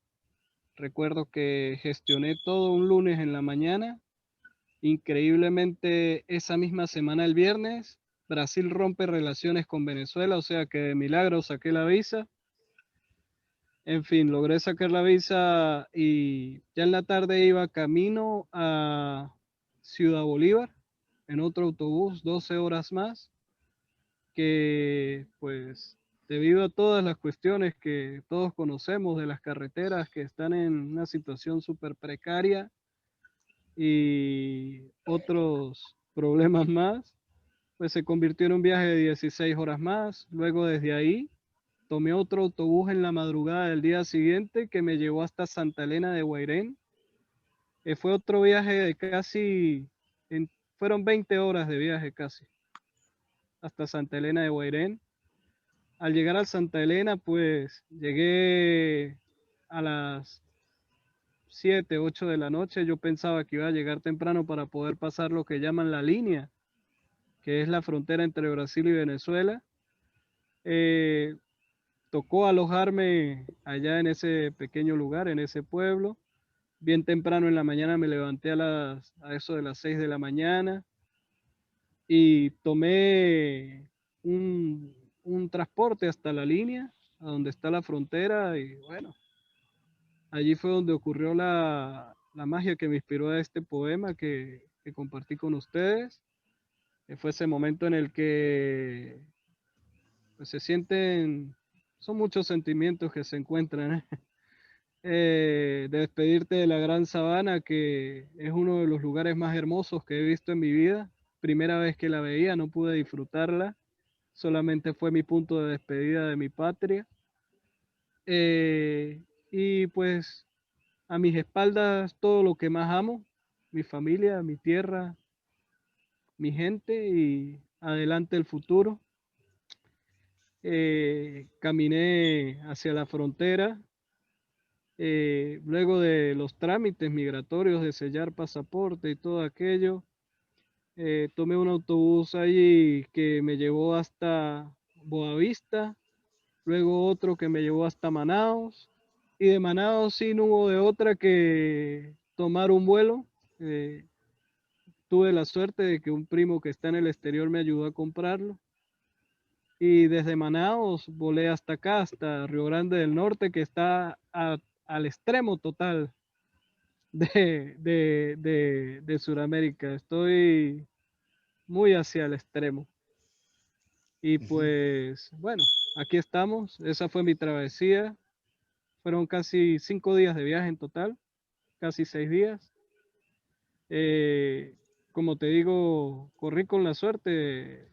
Recuerdo que gestioné todo un lunes en la mañana. Increíblemente, esa misma semana, el viernes, Brasil rompe relaciones con Venezuela, o sea que de milagro saqué la visa. En fin, logré sacar la visa y ya en la tarde iba camino a Ciudad Bolívar en otro autobús, 12 horas más, que pues debido a todas las cuestiones que todos conocemos de las carreteras que están en una situación súper precaria y otros problemas más, pues se convirtió en un viaje de 16 horas más. Luego desde ahí tomé otro autobús en la madrugada del día siguiente que me llevó hasta Santa Elena de Guairén. Fue otro viaje de fueron 20 horas de viaje casi, hasta Santa Elena de Guairén. Al llegar a Santa Elena, pues llegué a las 7, 8 de la noche. Yo pensaba que iba a llegar temprano para poder pasar lo que llaman la línea, que es la frontera entre Brasil y Venezuela. Tocó alojarme allá en ese pequeño lugar, en ese pueblo. Bien temprano en la mañana me levanté a eso de las 6 de la mañana y tomé un transporte hasta la línea, a donde está la frontera, y bueno, allí fue donde ocurrió la magia que me inspiró a este poema que compartí con ustedes. Fue ese momento en el que pues, son muchos sentimientos que se encuentran, ¿eh? De despedirte de la Gran Sabana, que es uno de los lugares más hermosos que he visto en mi vida. Primera vez que la veía, no pude disfrutarla, solamente fue mi punto de despedida de mi patria. Y pues a mis espaldas todo lo que más amo, mi familia, mi tierra, mi gente y adelante el futuro. Caminé hacia la frontera. Luego de los trámites migratorios de sellar pasaporte y todo aquello, tomé un autobús allí que me llevó hasta Boavista, luego otro que me llevó hasta Manaos, y de Manaos sí no hubo de otra que tomar un vuelo. Eh, Tuve la suerte de que un primo que está en el exterior me ayudó a comprarlo. Y desde Manaos volé hasta acá, hasta Río Grande del Norte, que está al extremo total de Sudamérica. Estoy muy hacia el extremo. Y pues, bueno, aquí estamos. Esa fue mi travesía. Fueron casi 5 días de viaje en total, casi 6 días. Eh, Como te digo, corrí con la suerte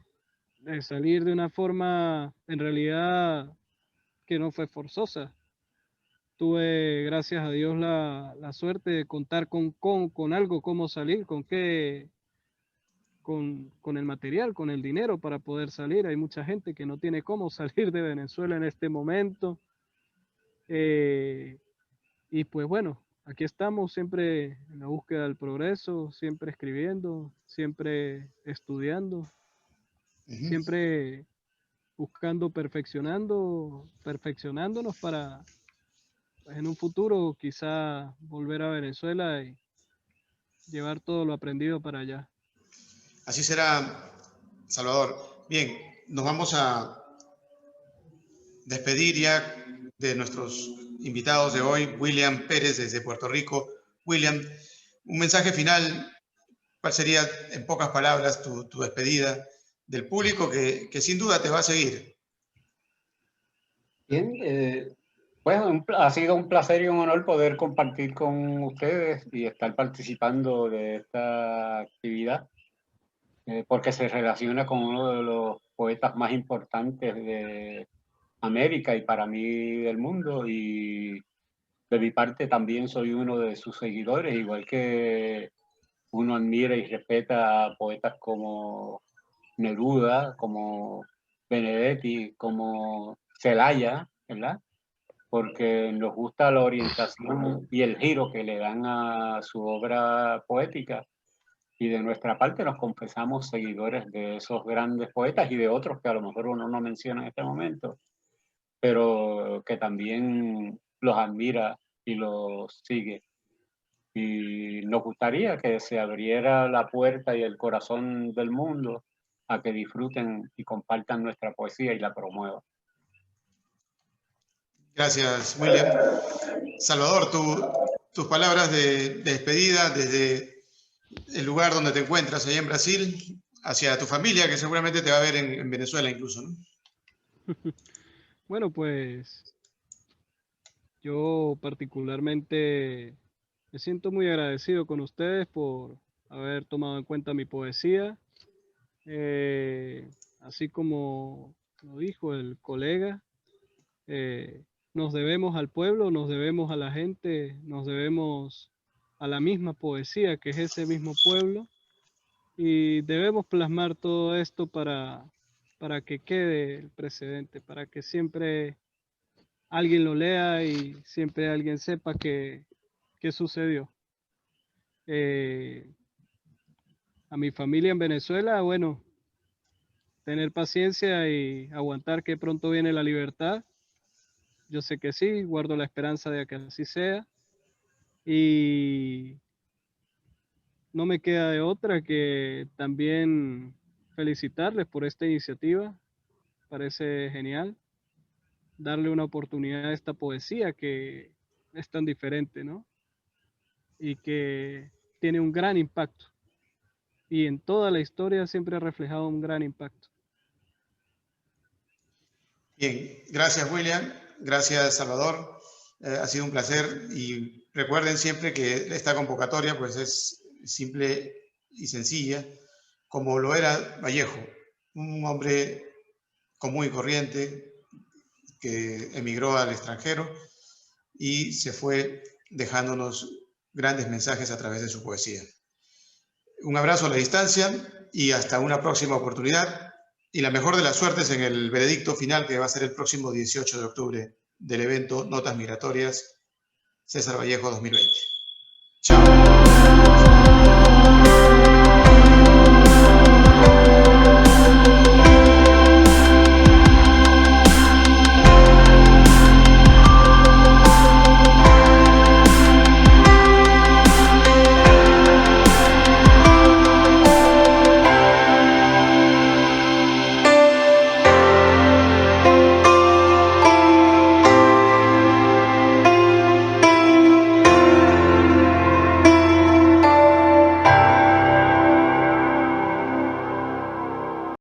de salir de una forma, en realidad, que no fue forzosa. Tuve, gracias a Dios, la suerte de contar con algo, cómo salir, con el material, con el dinero para poder salir. Hay mucha gente que no tiene cómo salir de Venezuela en este momento. Y pues bueno, aquí estamos siempre en la búsqueda del progreso, siempre escribiendo, siempre estudiando, siempre buscando perfeccionándonos para pues, en un futuro quizá volver a Venezuela y llevar todo lo aprendido para allá. Así será, Salvador. Bien, nos vamos a despedir ya de nuestros invitados de hoy, William Pérez desde Puerto Rico. William, un mensaje final, ¿cuál sería en pocas palabras tu despedida del público que sin duda te va a seguir? Bien, pues ha sido un placer y un honor poder compartir con ustedes y estar participando de esta actividad, porque se relaciona con uno de los poetas más importantes de América y para mí del mundo, y de mi parte también soy uno de sus seguidores, igual que uno admira y respeta a poetas como Neruda, como Benedetti, como Celaya, ¿verdad? Porque nos gusta la orientación y el giro que le dan a su obra poética. Y de nuestra parte nos confesamos seguidores de esos grandes poetas y de otros que a lo mejor uno no menciona en este momento, pero que también los admira y los sigue. Y nos gustaría que se abriera la puerta y el corazón del mundo a que disfruten y compartan nuestra poesía y la promuevan. Gracias, William. Salvador, tus palabras de despedida desde el lugar donde te encuentras, allá en Brasil, hacia tu familia, que seguramente te va a ver en Venezuela incluso, ¿no? Bueno, pues yo particularmente me siento muy agradecido con ustedes por haber tomado en cuenta mi poesía. Así como lo dijo el colega, nos debemos al pueblo, nos debemos a la gente, nos debemos a la misma poesía que es ese mismo pueblo, y debemos plasmar todo esto para que quede el precedente, para que siempre alguien lo lea y siempre alguien sepa qué sucedió. A mi familia en Venezuela, bueno, tener paciencia y aguantar que pronto viene la libertad. Yo sé que sí, guardo la esperanza de que así sea. Y no me queda de otra que también felicitarles por esta iniciativa. Parece genial darle una oportunidad a esta poesía que es tan diferente, ¿no? Y que tiene un gran impacto. Y en toda la historia siempre ha reflejado un gran impacto. Bien, gracias William, gracias Salvador, ha sido un placer y recuerden siempre que esta convocatoria pues es simple y sencilla, como lo era Vallejo, un hombre común y corriente que emigró al extranjero y se fue dejándonos grandes mensajes a través de su poesía. Un abrazo a la distancia y hasta una próxima oportunidad. Y la mejor de las suertes en el veredicto final que va a ser el próximo 18 de octubre del evento Notas Migratorias César Vallejo 2020.